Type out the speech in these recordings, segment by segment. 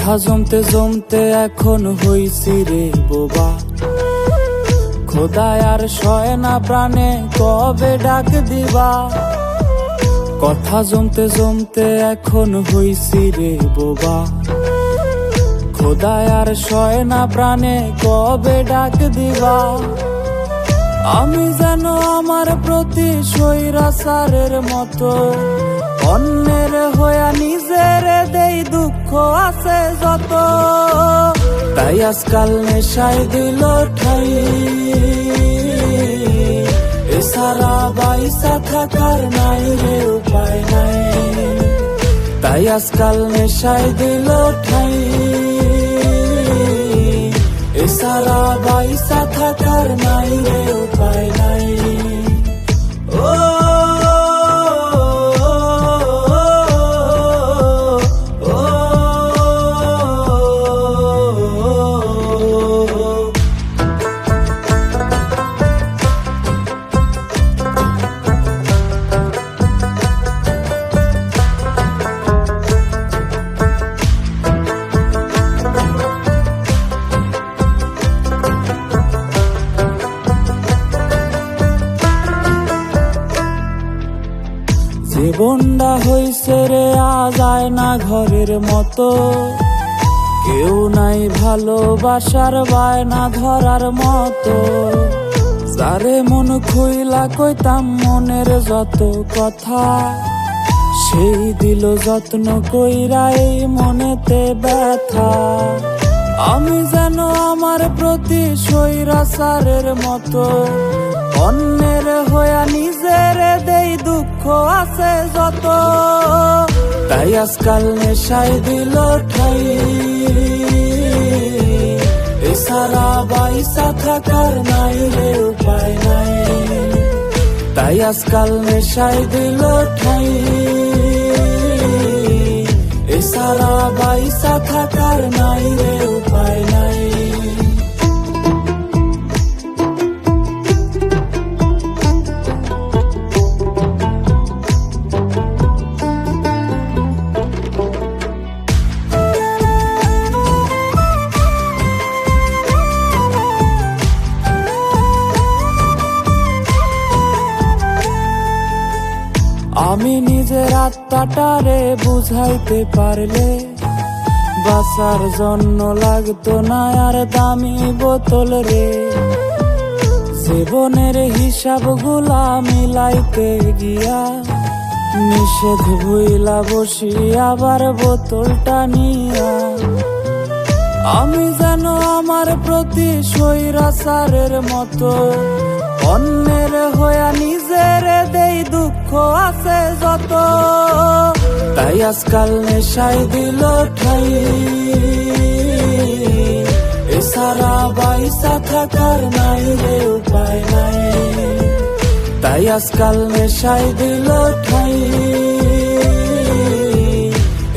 কথা জমতে জমতে এখন হইছি রে বোবা, খোদায় আর সয় না প্রাণে কবে ডাক দিবা। কথা জমতে জমতে এখন হইছি রে বোবা, খোদায় আর সয় না প্রাণে কবে ডাক দিবা। আমি যেন আমার প্রতি স্বৈরাচারের মতো অন্যের হইয়া নিজের দেই দুঃখ আছে যত। তাই আজকাল নেশায় দিল ঠাই, এছাড়া বাইসা থাকার নাই রে উপায় নাই। তাই আজকাল নেশায় দিল ঠাই, এছাড়া বাইসা থাকার নাই রে উপায় নাই। ও জীবনটা হইছে রে আজ আয়না ঘরের মতো, কেউ নাই ভালোবাসার বায়না ধরার মতো। যারে মন খুইলা কইতাম মনের যত কথা, সেই দিল যত্ন কইরা এই মনেতে ব্যথা। আমি যেন আমার প্রতি স্বৈরাচারের মতো অন্যের হইয়া নিজের দেই দুঃখ আছে যত। তাই আজকাল নেশায় দিল ঠাই, এছাড়া বাইসা থাকার নাই রে উপায় নাই। তাই আজকাল নেশায় দিল ঠাই, এছাড়া বাইসা থাকার নাই রে উপায় নাই। আমি নিজের আত্মাটারে বুঝাইতে পারলে বাঁচার জন্য লাগতো না আর দামি বোতল রে। জীবনের হিসাব গুলা মিলাইতে গিয়া নিষেধ ভুইলা বসি আবার বোতলটা নিয়া। আমি যেন আমার প্রতি স্বৈরাচারের মতো অন্যের হইয়া নিজের দেই দুঃখ আছে যত। তাই আজকাল নেশায় দিল ঠাই, এছাড়া বাইসা থাকার নাই রে উপায় নাই। তাই আজকাল নেশায় দিল ঠাই,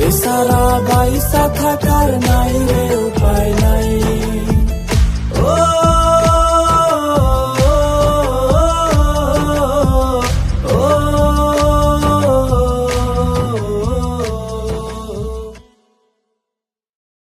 এছাড়া বাইসা থাকার নাই রে উপায় নাই।